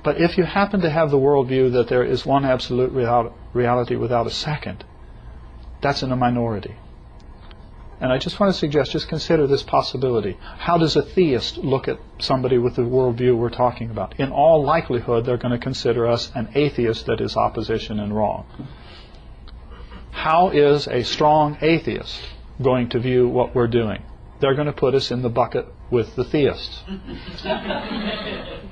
But if you happen to have the worldview that there is one absolute reality without a second, that's in a minority. And I just want to suggest, just consider this possibility. How does a theist look at somebody with the worldview we're talking about? In all likelihood, they're going to consider us an atheist that is opposition and wrong. How is a strong atheist going to view what we're doing? They're going to put us in the bucket with the theists.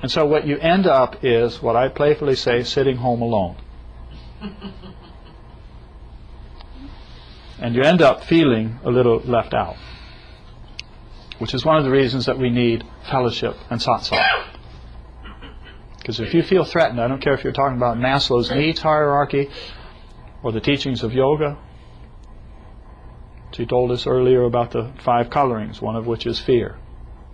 And so what you end up is, what I playfully say, sitting home alone. And you end up feeling a little left out, which is one of the reasons that we need fellowship and satsang. Because if you feel threatened, I don't care if you're talking about Maslow's needs hierarchy or the teachings of yoga. She told us earlier about the 5 colorings, one of which is fear.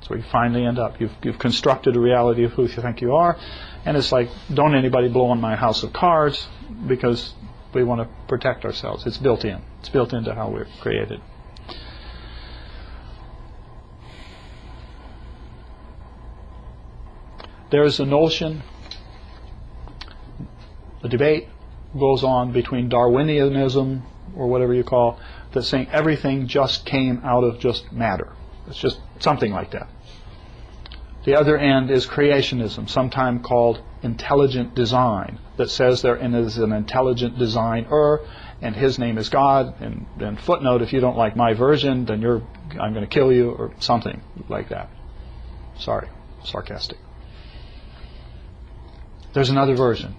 So you finally end up, you've constructed a reality of who you think you are, and it's like, don't anybody blow on my house of cards, because we want to protect ourselves. It's built in. It's built into how we're created. There is a notion, a debate goes on between Darwinianism, or whatever you call, that's saying everything just came out of just matter. It's just something like that. The other end is creationism, sometimes called intelligent design, that says there is an intelligent designer, and his name is God, and footnote, if you don't like my version, then I'm going to kill you, or something like that. Sorry, sarcastic. There's another version,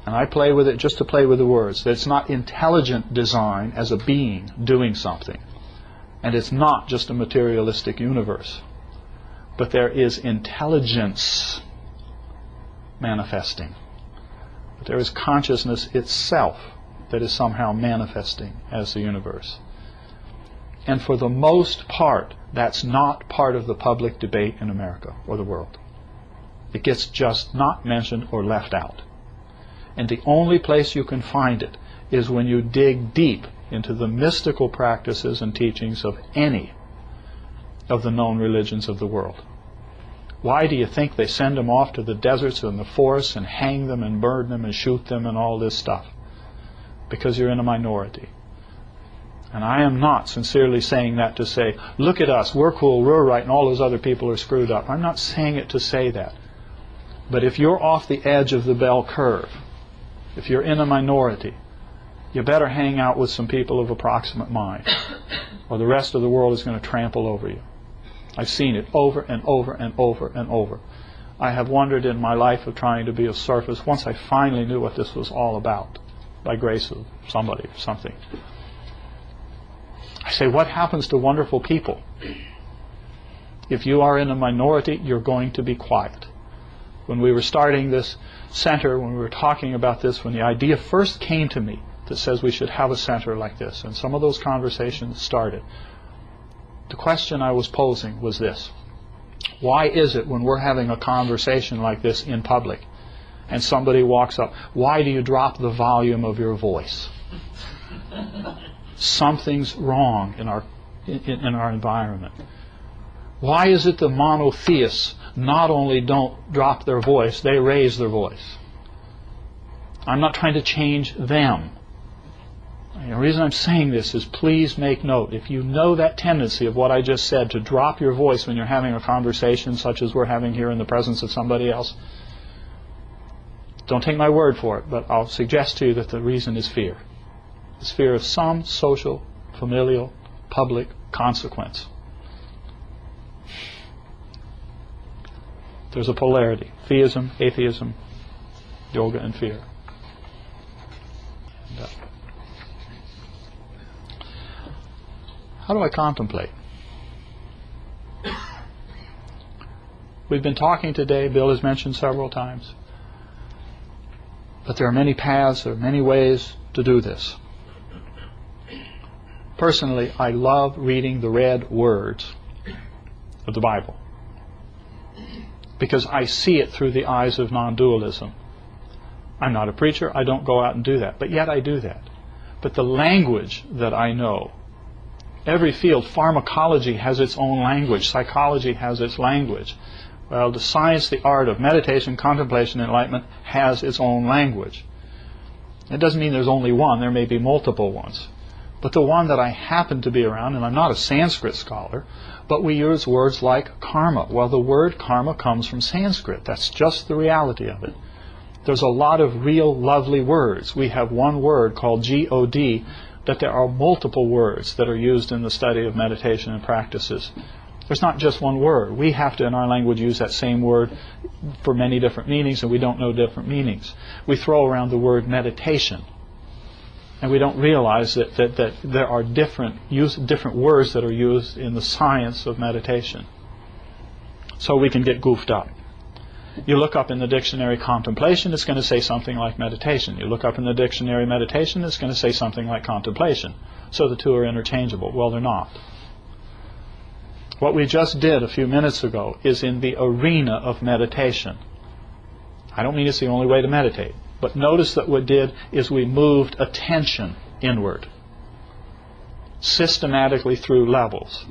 and I play with it just to play with the words. That it's not intelligent design as a being doing something, and it's not just a materialistic universe, but there is intelligence manifesting. But there is consciousness itself that is somehow manifesting as the universe. And for the most part, that's not part of the public debate in America or the world. It gets just not mentioned or left out. And the only place you can find it is when you dig deep into the mystical practices and teachings of any of the known religions of the world. Why do you think they send them off to the deserts and the forests and hang them and burn them and shoot them and all this stuff? Because you're in a minority. And I am not sincerely saying that to say, look at us, we're cool, we're right, and all those other people are screwed up. I'm not saying it to say that. But if you're off the edge of the bell curve, if you're in a minority, you better hang out with some people of approximate mind, or the rest of the world is going to trample over you. I've seen it over and over and over and over. I have wondered in my life of trying to be of service, once I finally knew what this was all about, by grace of somebody or something. I say, what happens to wonderful people? If you are in a minority, you're going to be quiet. When we were starting this center, when we were talking about this, when the idea first came to me that says we should have a center like this, and some of those conversations started, the question I was posing was this: why is it when we're having a conversation like this in public and somebody walks up, why do you drop the volume of your voice? Something's wrong in our environment. Why is it the monotheists not only don't drop their voice, they raise their voice? I'm not trying to change them. The reason I'm saying this is, please make note, if you know that tendency of what I just said, to drop your voice when you're having a conversation such as we're having here in the presence of somebody else, don't take my word for it, but I'll suggest to you that the reason is fear. It's fear of some social, familial, public consequence. There's a polarity: theism, atheism, yoga, and fear. How do I contemplate? We've been talking today, Bill has mentioned several times, but there are many paths, there are many ways to do this. Personally, I love reading the red words of the Bible, because I see it through the eyes of non-dualism. I'm not a preacher, I don't go out and do that, but yet I do that. But the language that I know, every field, pharmacology has its own language, psychology has its language. Well, the science, the art of meditation, contemplation, enlightenment has its own language. It doesn't mean there's only one. There may be multiple ones. But the one that I happen to be around, and I'm not a Sanskrit scholar, but we use words like karma. Well, the word karma comes from Sanskrit. That's just the reality of it. There's a lot of real lovely words. We have one word called God, that there are multiple words that are used in the study of meditation and practices. There's not just one word. We have to, in our language, use that same word for many different meanings, and we don't know different meanings. We throw around the word meditation, and we don't realize that there are different words that are used in the science of meditation. So we can get goofed up. You look up in the dictionary contemplation, it's going to say something like meditation. You look up in the dictionary meditation, it's going to say something like contemplation. So the two are interchangeable. Well, they're not. What we just did a few minutes ago is in the arena of meditation. I don't mean it's the only way to meditate, but notice that what we did is we moved attention inward, systematically through levels.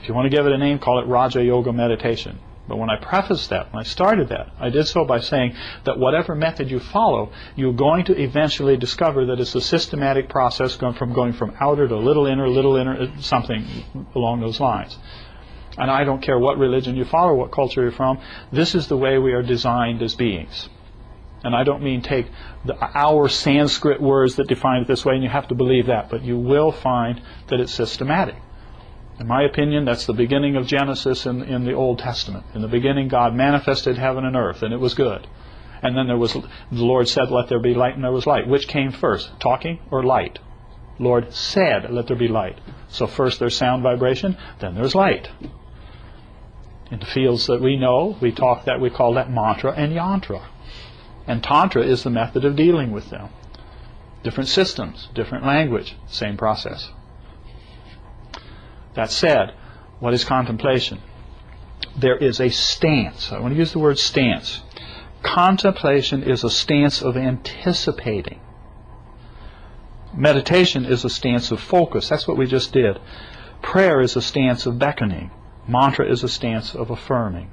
If you want to give it a name, call it Raja Yoga meditation. But when I prefaced that, when I started that, I did so by saying that whatever method you follow, you're going to eventually discover that it's a systematic process going from outer to little inner, something along those lines. And I don't care what religion you follow, what culture you're from, this is the way we are designed as beings. And I don't mean take our Sanskrit words that define it this way and you have to believe that, but you will find that it's systematic. In my opinion, that's the beginning of Genesis in the Old Testament. In the beginning, God manifested heaven and earth, and it was good. And then the Lord said, let there be light, and there was light. Which came first, talking or light? Lord said, let there be light. So first there's sound vibration, then there's light. In the fields that we know, we call that mantra and yantra. And tantra is the method of dealing with them. Different systems, different language, same process. That said, what is contemplation? There is a stance. I want to use the word stance. Contemplation is a stance of anticipating. Meditation is a stance of focus. That's what we just did. Prayer is a stance of beckoning. Mantra is a stance of affirming.